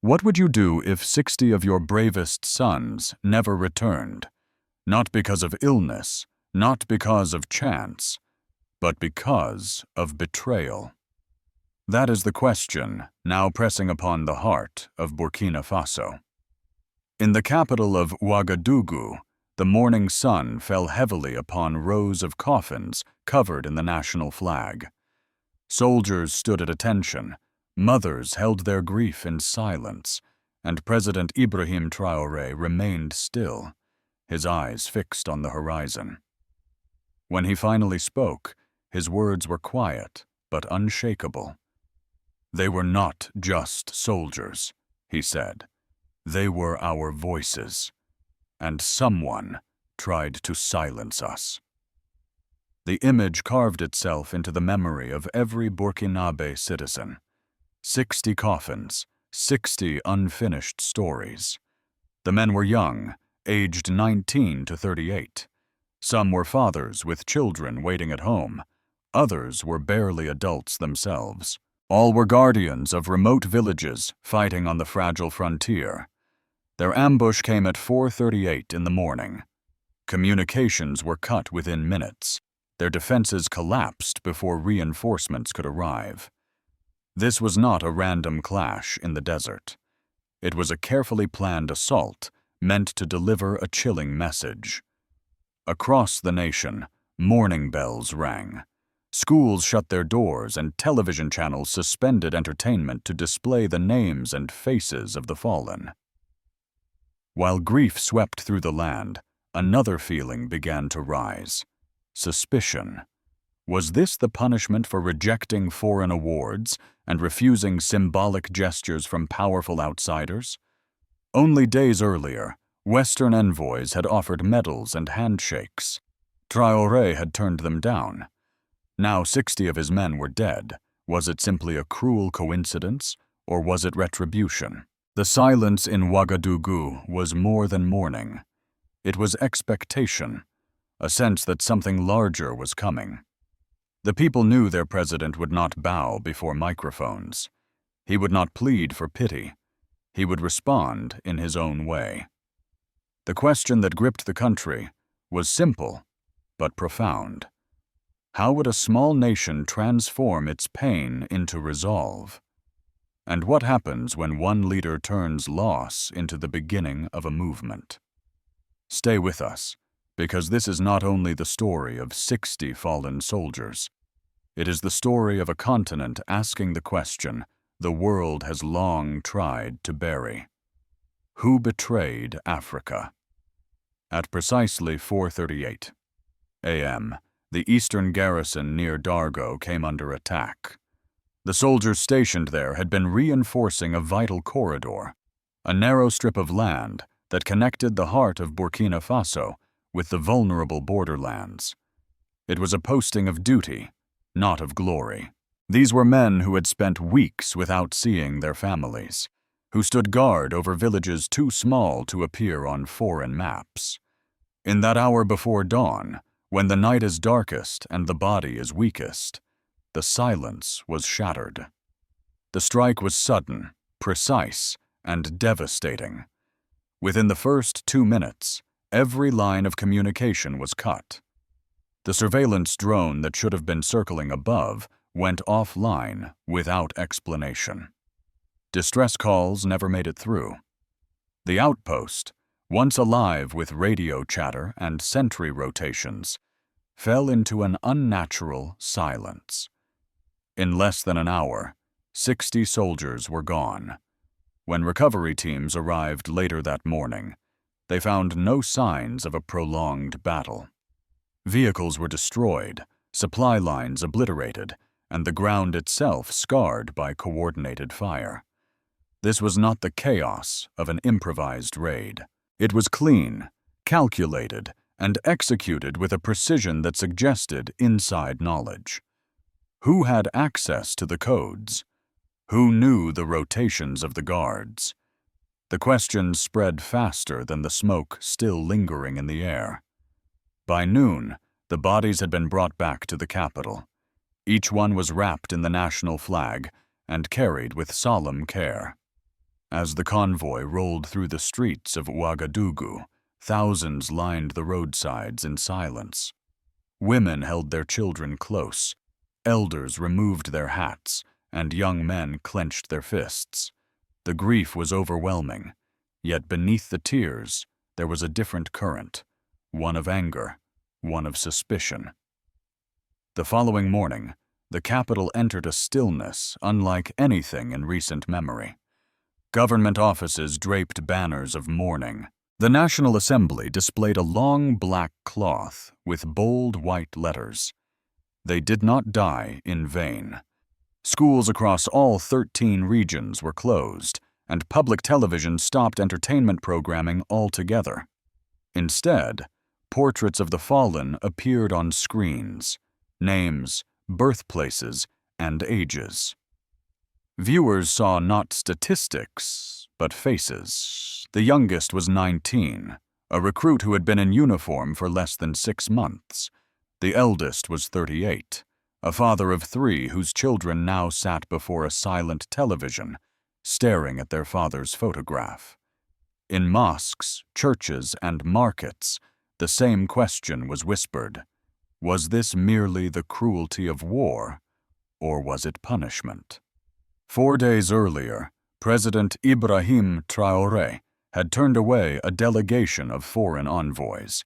What would you do if 60 of your bravest sons never returned? Not because of illness, not because of chance, but because of betrayal. That is the question now pressing upon the heart of Burkina Faso. In the capital of Ouagadougou, the morning sun fell heavily upon rows of coffins covered in the national flag. Soldiers stood at attention, mothers held their grief in silence, and President Ibrahim Traoré remained still, his eyes fixed on the horizon. When he finally spoke, his words were quiet but unshakable. "They were not just soldiers," he said. "They were our voices, and someone tried to silence us." The image carved itself into the memory of every Burkinabe citizen. 60 coffins, 60 unfinished stories. The men were young, aged 19 to 38. Some were fathers with children waiting at home. Others were barely adults themselves. All were guardians of remote villages fighting on the fragile frontier. Their ambush came at 4:38 in the morning. Communications were cut within minutes. Their defenses collapsed before reinforcements could arrive. This was not a random clash in the desert. It was a carefully planned assault meant to deliver a chilling message. Across the nation, mourning bells rang. Schools shut their doors and television channels suspended entertainment to display the names and faces of the fallen. While grief swept through the land, another feeling began to rise: suspicion. Was this the punishment for rejecting foreign awards and refusing symbolic gestures from powerful outsiders? Only days earlier, Western envoys had offered medals and handshakes. Traoré had turned them down. Now 60 of his men were dead. Was it simply a cruel coincidence, or was it retribution? The silence in Ouagadougou was more than mourning. It was expectation, a sense that something larger was coming. The people knew their president would not bow before microphones. He would not plead for pity. He would respond in his own way. The question that gripped the country was simple, but profound. How would a small nation transform its pain into resolve? And what happens when one leader turns loss into the beginning of a movement? Stay with us, because this is not only the story of 60 fallen soldiers. It is the story of a continent asking the question the world has long tried to bury. Who betrayed Africa? At precisely 4:38 a.m., the eastern garrison near Dargo came under attack. The soldiers stationed there had been reinforcing a vital corridor, a narrow strip of land that connected the heart of Burkina Faso with the vulnerable borderlands. It was a posting of duty, not of glory. These were men who had spent weeks without seeing their families, who stood guard over villages too small to appear on foreign maps. In that hour before dawn, when the night is darkest and the body is weakest, the silence was shattered. The strike was sudden, precise, and devastating. Within the first 2 minutes, every line of communication was cut. The surveillance drone that should have been circling above went offline without explanation. Distress calls never made it through. The outpost, once alive with radio chatter and sentry rotations, fell into an unnatural silence. In less than an hour, 60 soldiers were gone. When recovery teams arrived later that morning, they found no signs of a prolonged battle. Vehicles were destroyed, supply lines obliterated, and the ground itself scarred by coordinated fire. This was not the chaos of an improvised raid. It was clean, calculated, and executed with a precision that suggested inside knowledge. Who had access to the codes? Who knew the rotations of the guards? The questions spread faster than the smoke still lingering in the air. By noon, the bodies had been brought back to the capital. Each one was wrapped in the national flag and carried with solemn care. As the convoy rolled through the streets of Ouagadougou, thousands lined the roadsides in silence. Women held their children close, elders removed their hats, and young men clenched their fists. The grief was overwhelming, yet beneath the tears there was a different current, one of anger, one of suspicion. The following morning, the capital entered a stillness unlike anything in recent memory. Government offices draped banners of mourning. The National Assembly displayed a long black cloth with bold white letters. They did not die in vain. Schools across all 13 regions were closed, and public television stopped entertainment programming altogether. Instead, portraits of the fallen appeared on screens, names, birthplaces, and ages. Viewers saw not statistics, but faces. The youngest was 19, a recruit who had been in uniform for less than 6 months. The eldest was 38, a father of 3 whose children now sat before a silent television, staring at their father's photograph. In mosques, churches, and markets, the same question was whispered. Was this merely the cruelty of war, or was it punishment? 4 days earlier, President Ibrahim Traoré had turned away a delegation of foreign envoys.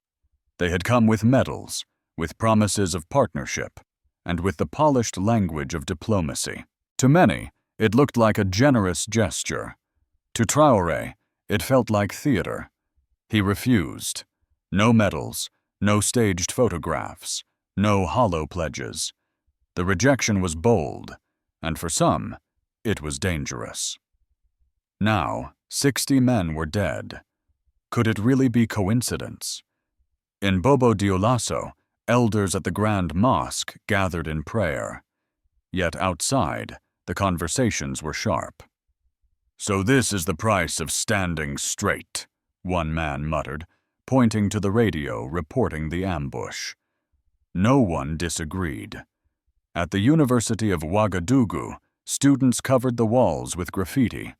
They had come with medals, with promises of partnership, and with the polished language of diplomacy. To many, it looked like a generous gesture. To Traoré, it felt like theater. He refused. No medals, no staged photographs, no hollow pledges. The rejection was bold, and for some, it was dangerous. Now, 60 men were dead. Could it really be coincidence? In Bobo Dioulasso, elders at the Grand Mosque gathered in prayer. Yet outside, the conversations were sharp. "So this is the price of standing straight," one man muttered, pointing to the radio reporting the ambush. No one disagreed. At the University of Ouagadougou, students covered the walls with graffiti.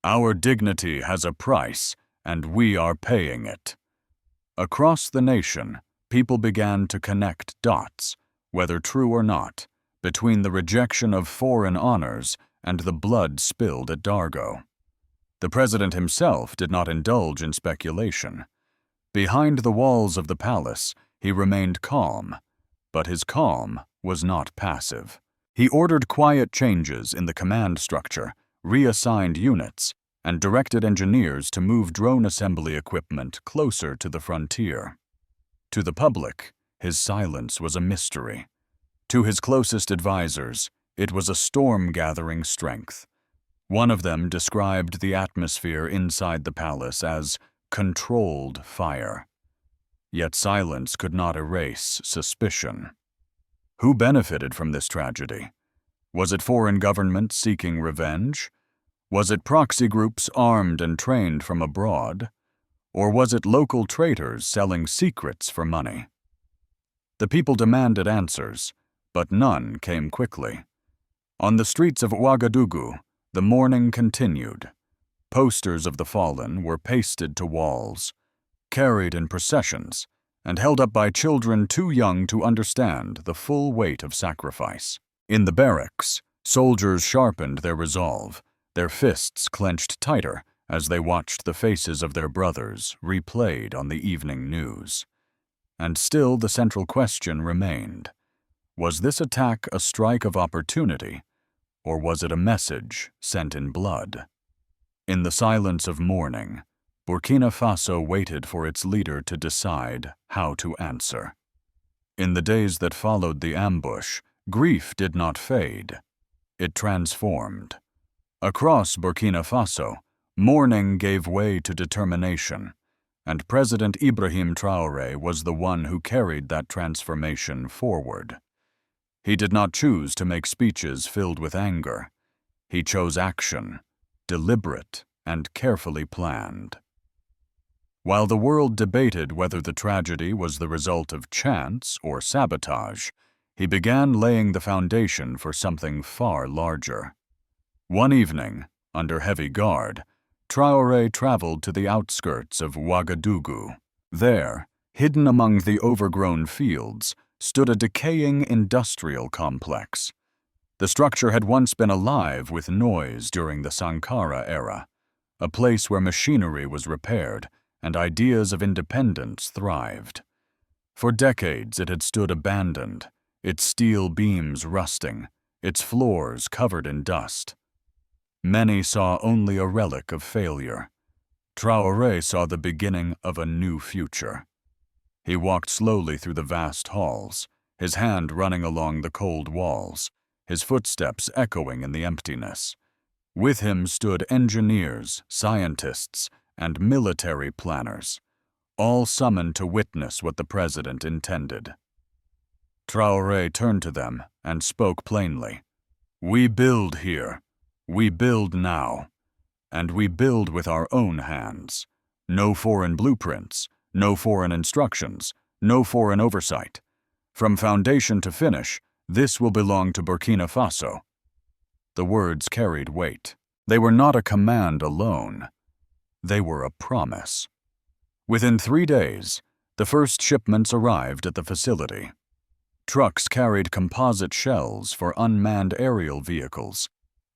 "Our dignity has a price, and we are paying it." Across the nation, people began to connect dots, whether true or not, between the rejection of foreign honors and the blood spilled at Dargo. The president himself did not indulge in speculation. Behind the walls of the palace, he remained calm, but his calm was not passive. He ordered quiet changes in the command structure, reassigned units, and directed engineers to move drone assembly equipment closer to the frontier. To the public, his silence was a mystery. To his closest advisors, it was a storm-gathering strength. One of them described the atmosphere inside the palace as controlled fire. Yet silence could not erase suspicion. Who benefited from this tragedy? Was it foreign governments seeking revenge? Was it proxy groups armed and trained from abroad? Or was it local traitors selling secrets for money? The people demanded answers, but none came quickly. On the streets of Ouagadougou, the mourning continued. Posters of the fallen were pasted to walls, carried in processions, and held up by children too young to understand the full weight of sacrifice. In the barracks, soldiers sharpened their resolve, their fists clenched tighter as they watched the faces of their brothers replayed on the evening news. And still the central question remained. Was this attack a strike of opportunity, or was it a message sent in blood? In the silence of mourning, Burkina Faso waited for its leader to decide how to answer. In the days that followed the ambush, grief did not fade. It transformed. Across Burkina Faso, mourning gave way to determination, and President Ibrahim Traoré was the one who carried that transformation forward. He did not choose to make speeches filled with anger. He chose action, deliberate and carefully planned. While the world debated whether the tragedy was the result of chance or sabotage, he began laying the foundation for something far larger. One evening, under heavy guard, Traore traveled to the outskirts of Ouagadougou. There, hidden among the overgrown fields, stood a decaying industrial complex. The structure had once been alive with noise during the Sankara era, a place where machinery was repaired and ideas of independence thrived. For decades it had stood abandoned, its steel beams rusting, its floors covered in dust. Many saw only a relic of failure. Traoré saw the beginning of a new future. He walked slowly through the vast halls, his hand running along the cold walls, his footsteps echoing in the emptiness. With him stood engineers, scientists, and military planners, all summoned to witness what the president intended. Traoré turned to them and spoke plainly. "We build here. We build now. And we build with our own hands. No foreign blueprints, no foreign instructions, no foreign oversight. From foundation to finish, this will belong to Burkina Faso." The words carried weight. They were not a command alone. They were a promise. Within 3 days, the first shipments arrived at the facility. Trucks carried composite shells for unmanned aerial vehicles,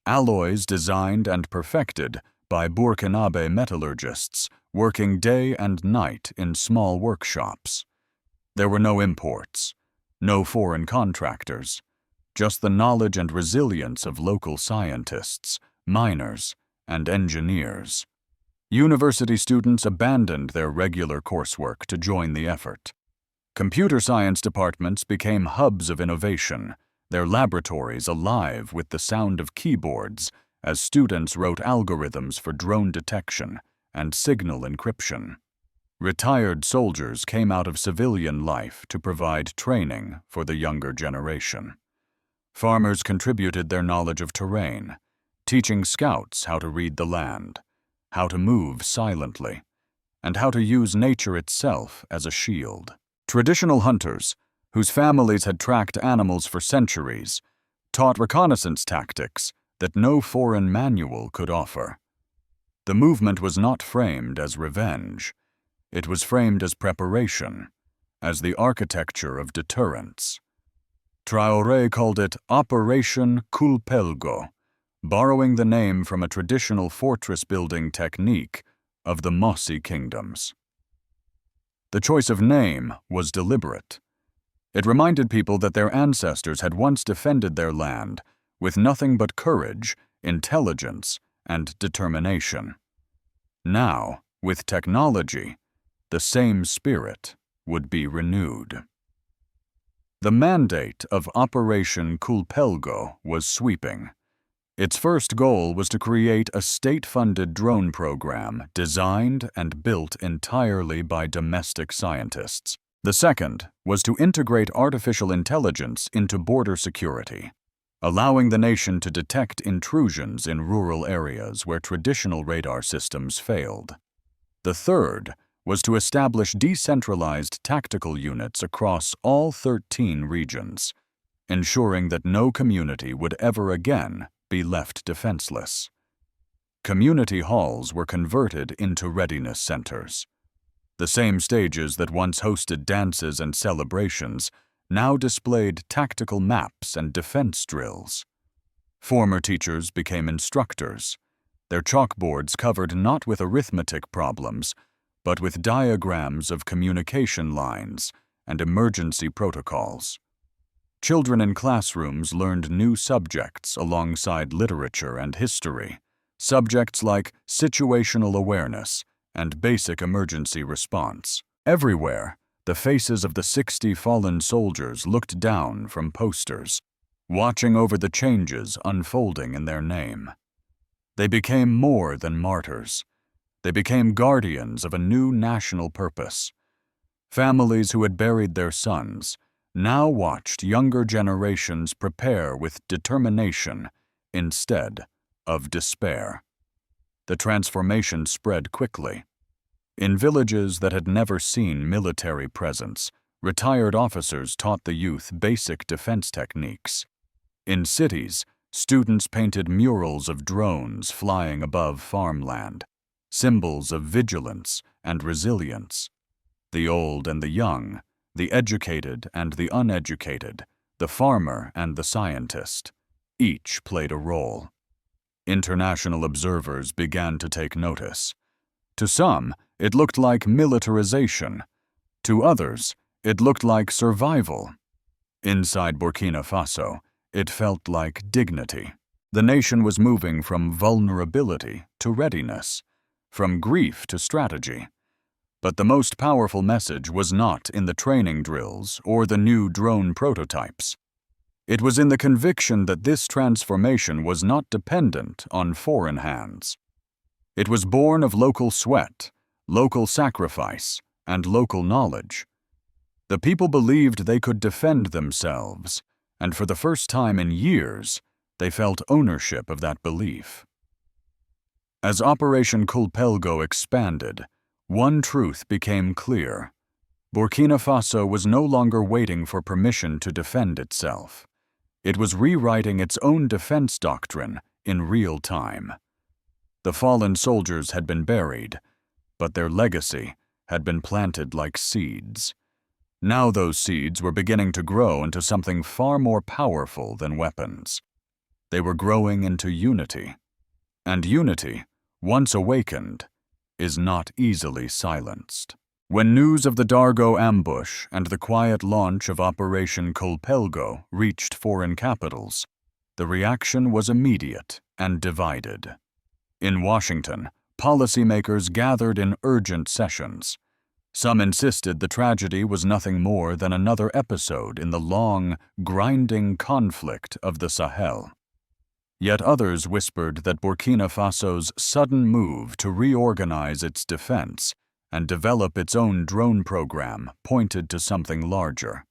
alloys designed and perfected by Burkinabe metallurgists working day and night in small workshops. There were no imports, no foreign contractors, just the knowledge and resilience of local scientists, miners, and engineers. University students abandoned their regular coursework to join the effort. Computer science departments became hubs of innovation, their laboratories alive with the sound of keyboards as students wrote algorithms for drone detection and signal encryption. Retired soldiers came out of civilian life to provide training for the younger generation. Farmers contributed their knowledge of terrain, teaching scouts how to read the land, how to move silently, and how to use nature itself as a shield. Traditional hunters, whose families had tracked animals for centuries, taught reconnaissance tactics that no foreign manual could offer. The movement was not framed as revenge. It was framed as preparation, as the architecture of deterrence. Traoré called it Operation Culpelgo, borrowing the name from a traditional fortress-building technique of the Mossi kingdoms. The choice of name was deliberate. It reminded people that their ancestors had once defended their land with nothing but courage, intelligence, and determination. Now, with technology, the same spirit would be renewed. The mandate of Operation Culpelgo was sweeping. Its first goal was to create a state-funded drone program designed and built entirely by domestic scientists. The second was to integrate artificial intelligence into border security, allowing the nation to detect intrusions in rural areas where traditional radar systems failed. The third was to establish decentralized tactical units across all 13 regions, ensuring that no community would ever again be left defenseless. Community halls were converted into readiness centers. The same stages that once hosted dances and celebrations now displayed tactical maps and defense drills. Former teachers became instructors, their chalkboards covered not with arithmetic problems, but with diagrams of communication lines and emergency protocols. Children in classrooms learned new subjects alongside literature and history, subjects like situational awareness and basic emergency response. Everywhere, the faces of the 60 fallen soldiers looked down from posters, watching over the changes unfolding in their name. They became more than martyrs. They became guardians of a new national purpose. Families who had buried their sons now watched younger generations prepare with determination instead of despair. The transformation spread quickly. In villages that had never seen military presence, retired officers taught the youth basic defense techniques. In cities, students painted murals of drones flying above farmland, symbols of vigilance and resilience. The old and the young, the educated and the uneducated, the farmer and the scientist, each played a role. International observers began to take notice. To some, it looked like militarization. To others, it looked like survival. Inside Burkina Faso, it felt like dignity. The nation was moving from vulnerability to readiness, from grief to strategy. But the most powerful message was not in the training drills or the new drone prototypes. It was in the conviction that this transformation was not dependent on foreign hands. It was born of local sweat, local sacrifice, and local knowledge. The people believed they could defend themselves, and for the first time in years, they felt ownership of that belief. As Operation Culpelgo expanded, one truth became clear. Burkina Faso was no longer waiting for permission to defend itself. It was rewriting its own defense doctrine in real time. The fallen soldiers had been buried, but their legacy had been planted like seeds. Now those seeds were beginning to grow into something far more powerful than weapons. They were growing into unity. And unity, once awakened, is not easily silenced. When news of the Dargo ambush and the quiet launch of Operation Culpelgo reached foreign capitals, the reaction was immediate and divided. In Washington, policymakers gathered in urgent sessions. Some insisted the tragedy was nothing more than another episode in the long, grinding conflict of the Sahel. Yet others whispered that Burkina Faso's sudden move to reorganize its defense and develop its own drone program pointed to something larger.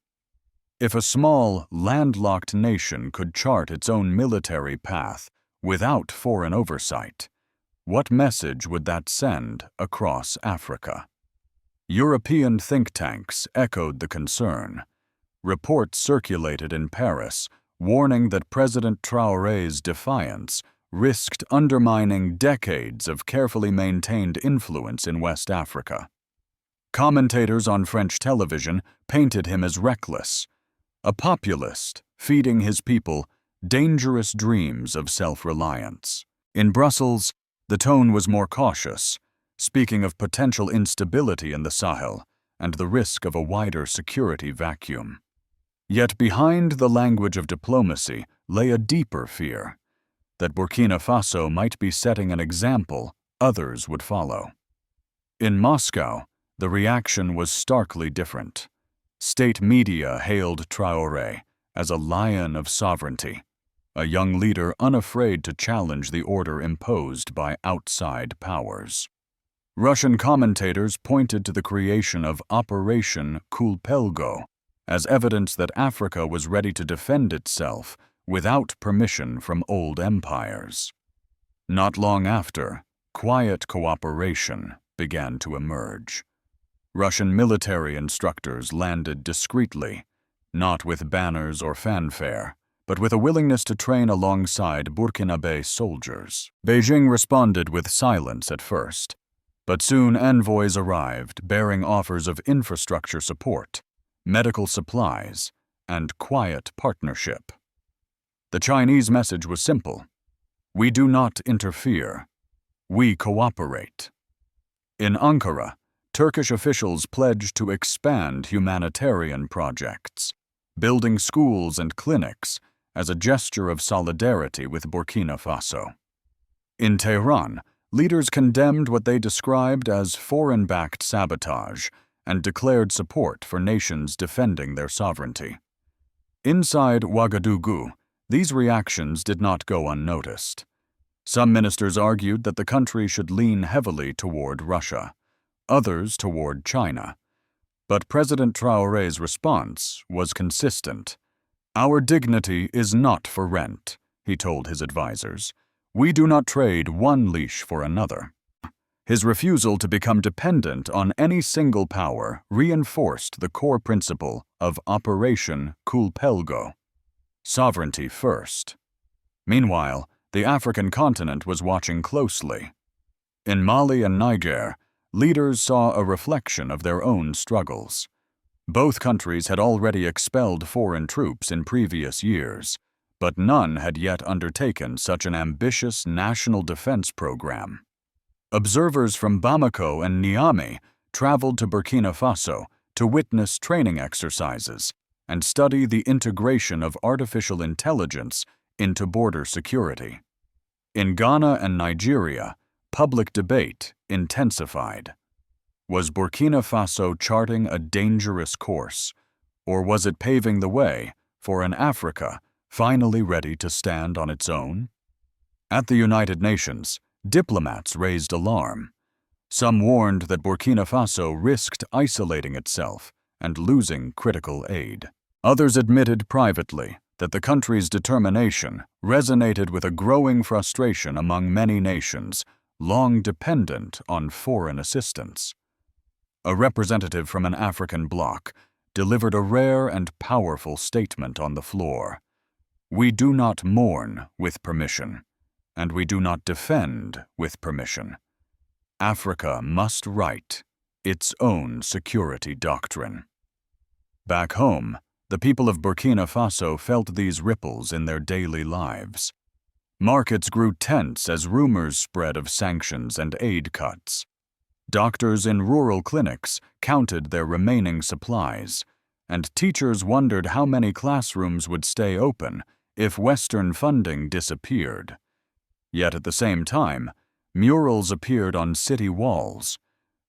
If a small, landlocked nation could chart its own military path without foreign oversight, what message would that send across Africa? European think tanks echoed the concern. Reports circulated in Paris warning that President Traoré's defiance risked undermining decades of carefully maintained influence in West Africa. Commentators on French television painted him as reckless, a populist feeding his people dangerous dreams of self-reliance. In Brussels, the tone was more cautious, speaking of potential instability in the Sahel and the risk of a wider security vacuum. Yet behind the language of diplomacy lay a deeper fear, that Burkina Faso might be setting an example others would follow. In Moscow, the reaction was starkly different. State media hailed Traoré as a lion of sovereignty, a young leader unafraid to challenge the order imposed by outside powers. Russian commentators pointed to the creation of Operation Culpelgo as evidence that Africa was ready to defend itself without permission from old empires. Not long after, quiet cooperation began to emerge. Russian military instructors landed discreetly, not with banners or fanfare, but with a willingness to train alongside Burkinabe soldiers. Beijing responded with silence at first, but soon envoys arrived bearing offers of infrastructure support, medical supplies, and quiet partnership. The Chinese message was simple: we do not interfere, we cooperate. In Ankara, Turkish officials pledged to expand humanitarian projects, building schools and clinics as a gesture of solidarity with Burkina Faso. In Tehran, leaders condemned what they described as foreign-backed sabotage and declared support for nations defending their sovereignty. Inside Ouagadougou, these reactions did not go unnoticed. Some ministers argued that the country should lean heavily toward Russia, others toward China. But President Traoré's response was consistent. "Our dignity is not for rent," he told his advisers. "We do not trade one leash for another." His refusal to become dependent on any single power reinforced the core principle of Operation Culpelgo: sovereignty first. Meanwhile, the African continent was watching closely. In Mali and Niger, leaders saw a reflection of their own struggles. Both countries had already expelled foreign troops in previous years, but none had yet undertaken such an ambitious national defense program. Observers from Bamako and Niamey traveled to Burkina Faso to witness training exercises and study the integration of artificial intelligence into border security. In Ghana and Nigeria, public debate intensified. Was Burkina Faso charting a dangerous course, or was it paving the way for an Africa finally ready to stand on its own? At the United Nations, diplomats raised alarm. Some warned that Burkina Faso risked isolating itself and losing critical aid. Others admitted privately that the country's determination resonated with a growing frustration among many nations long dependent on foreign assistance. A representative from an African bloc delivered a rare and powerful statement on the floor. We do not mourn with permission, and we do not defend with permission. Africa must write its own security doctrine. Back home, the people of Burkina Faso felt these ripples in their daily lives. Markets grew tense as rumors spread of sanctions and aid cuts. Doctors in rural clinics counted their remaining supplies, and teachers wondered how many classrooms would stay open if Western funding disappeared. Yet at the same time, murals appeared on city walls,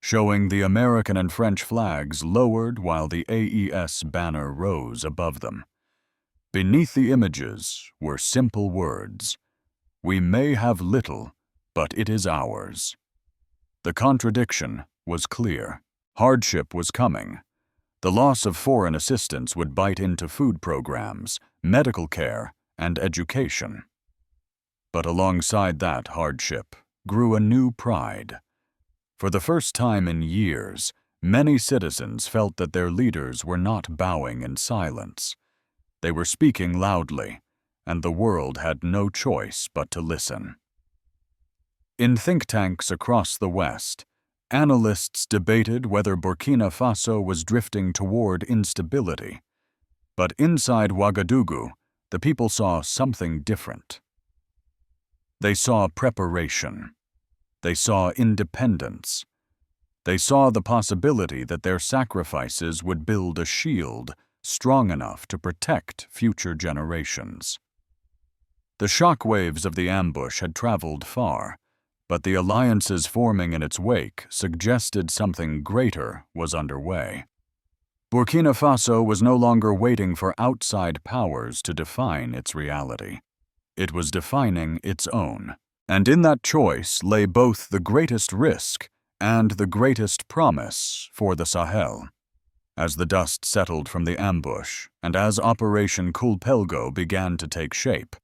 showing the American and French flags lowered while the AES banner rose above them. Beneath the images were simple words: "We may have little, but it is ours." The contradiction was clear. Hardship was coming. The loss of foreign assistance would bite into food programs, medical care, and education. But alongside that hardship grew a new pride. For the first time in years, many citizens felt that their leaders were not bowing in silence. They were speaking loudly, and the world had no choice but to listen. In think tanks across the West, analysts debated whether Burkina Faso was drifting toward instability. But inside Ouagadougou, the people saw something different. They saw preparation. They saw independence. They saw the possibility that their sacrifices would build a shield strong enough to protect future generations. The shockwaves of the ambush had traveled far, but the alliances forming in its wake suggested something greater was underway. Burkina Faso was no longer waiting for outside powers to define its reality. It was defining its own. And in that choice lay both the greatest risk and the greatest promise for the Sahel. As the dust settled from the ambush, and as Operation Kulpelgo began to take shape,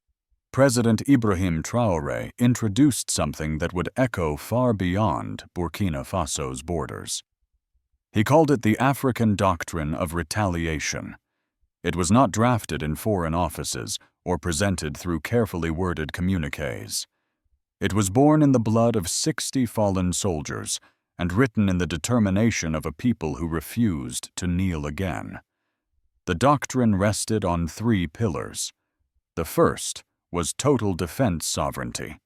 President Ibrahim Traoré introduced something that would echo far beyond Burkina Faso's borders. He called it the African doctrine of retaliation. It was not drafted in foreign offices or presented through carefully worded communiques. It was born in the blood of 60 fallen soldiers and written in the determination of a people who refused to kneel again. The doctrine rested on 3 pillars. The first was total defense sovereignty.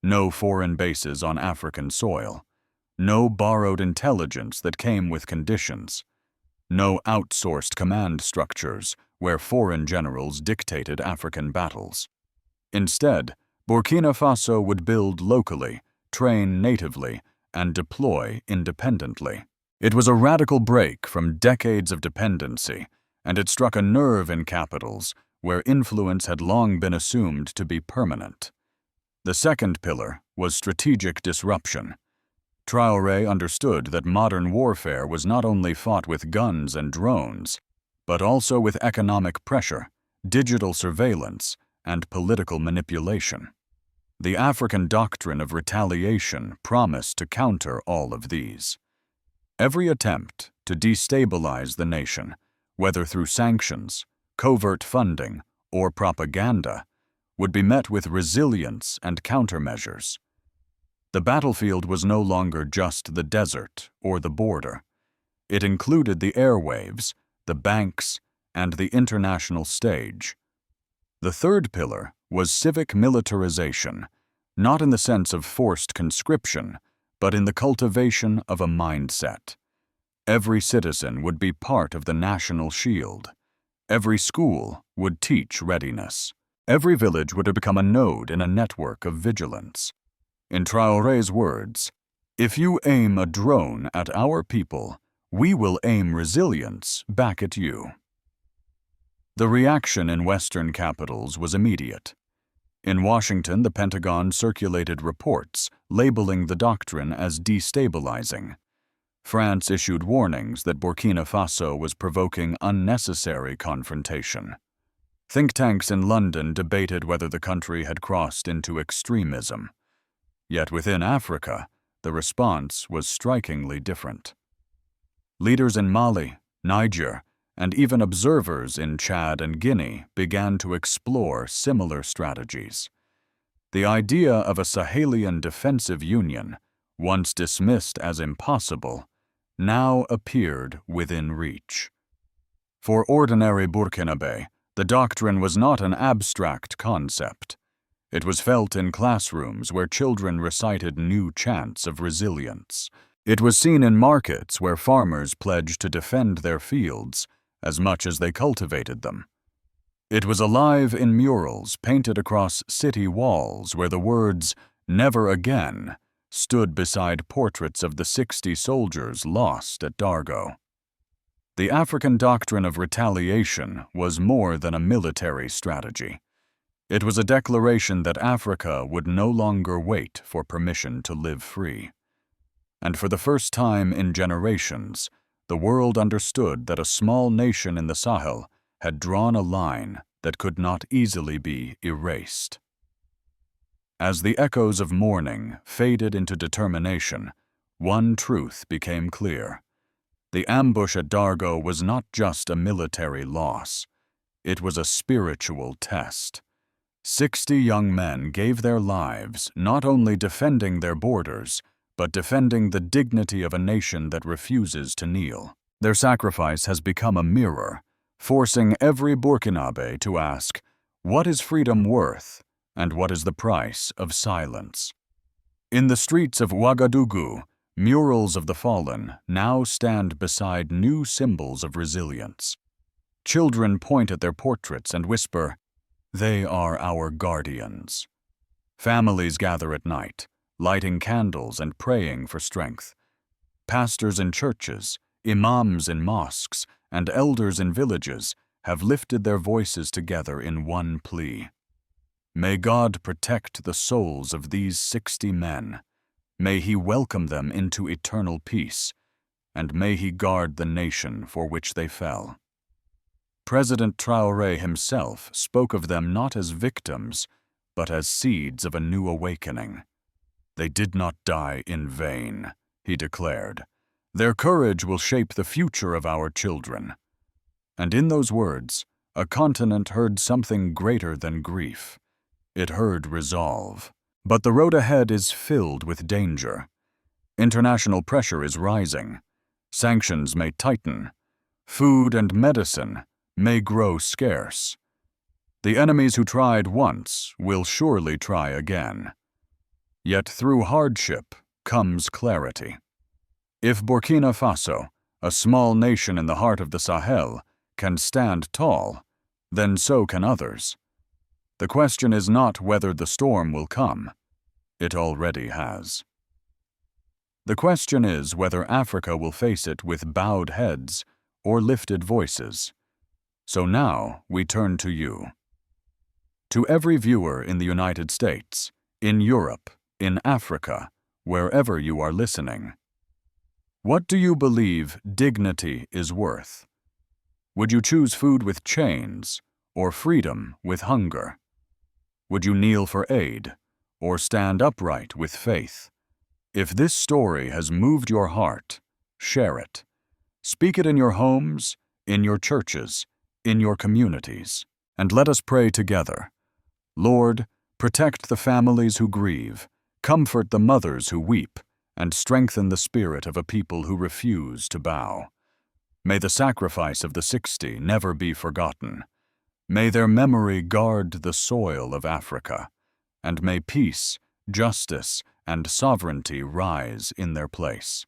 No foreign bases on African soil. No borrowed intelligence that came with conditions. No outsourced command structures where foreign generals dictated African battles. Instead, Burkina Faso would build locally, train natively, and deploy independently. It was a radical break from decades of dependency, and it struck a nerve in capitals where influence had long been assumed to be permanent. The second pillar was strategic disruption. Traoré understood that modern warfare was not only fought with guns and drones, but also with economic pressure, digital surveillance, and political manipulation. The African doctrine of retaliation promised to counter all of these. Every attempt to destabilize the nation, whether through sanctions, covert funding, or propaganda, would be met with resilience and countermeasures. The battlefield was no longer just the desert or the border. It included the airwaves, the banks, and the international stage. The third pillar was civic militarization, not in the sense of forced conscription, but in the cultivation of a mindset. Every citizen would be part of the national shield. Every school would teach readiness. Every village would have become a node in a network of vigilance. In Traoré's words, "If you aim a drone at our people, we will aim resilience back at you." The reaction in Western capitals was immediate. In Washington, the Pentagon circulated reports labeling the doctrine as destabilizing. France issued warnings that Burkina Faso was provoking unnecessary confrontation. Think tanks in London debated whether the country had crossed into extremism. Yet within Africa, the response was strikingly different. Leaders in Mali, Niger, and even observers in Chad and Guinea began to explore similar strategies. The idea of a Sahelian defensive union, once dismissed as impossible, now appeared within reach. For ordinary Burkinabe, the doctrine was not an abstract concept. It was felt in classrooms where children recited new chants of resilience. It was seen in markets where farmers pledged to defend their fields as much as they cultivated them. It was alive in murals painted across city walls where the words, "Never again," stood beside portraits of the 60 soldiers lost at Dargo. The African doctrine of retaliation was more than a military strategy. It was a declaration that Africa would no longer wait for permission to live free. And for the first time in generations, the world understood that a small nation in the Sahel had drawn a line that could not easily be erased. As the echoes of mourning faded into determination, one truth became clear. The ambush at Dargo was not just a military loss. It was a spiritual test. 60 young men gave their lives not only defending their borders, but defending the dignity of a nation that refuses to kneel. Their sacrifice has become a mirror, forcing every Burkinabe to ask, what is freedom worth, and what is the price of silence? In the streets of Ouagadougou, murals of the fallen now stand beside new symbols of resilience. Children point at their portraits and whisper, "They are our guardians." Families gather at night, lighting candles and praying for strength. Pastors in churches, imams in mosques, and elders in villages have lifted their voices together in one plea. May God protect the souls of these 60 men. May He welcome them into eternal peace, and may He guard the nation for which they fell. President Traoré himself spoke of them not as victims, but as seeds of a new awakening. They did not die in vain, he declared. Their courage will shape the future of our children. And in those words, a continent heard something greater than grief. It heard resolve. But the road ahead is filled with danger. International pressure is rising. Sanctions may tighten. Food and medicine may grow scarce. The enemies who tried once will surely try again. Yet through hardship comes clarity. If Burkina Faso, a small nation in the heart of the Sahel, can stand tall, then so can others. The question is not whether the storm will come. It already has. The question is whether Africa will face it with bowed heads or lifted voices. So now we turn to you. To every viewer in the United States, in Europe, in Africa, wherever you are listening. What do you believe dignity is worth? Would you choose food with chains or freedom with hunger? Would you kneel for aid or stand upright with faith? If this story has moved your heart, share it. Speak it in your homes, in your churches, in your communities, and let us pray together. Lord, protect the families who grieve, Comfort the mothers who weep, and strengthen the spirit of a people who refuse to bow. May the sacrifice of the 60 never be forgotten. May their memory guard the soil of Africa, and may peace, justice, and sovereignty rise in their place.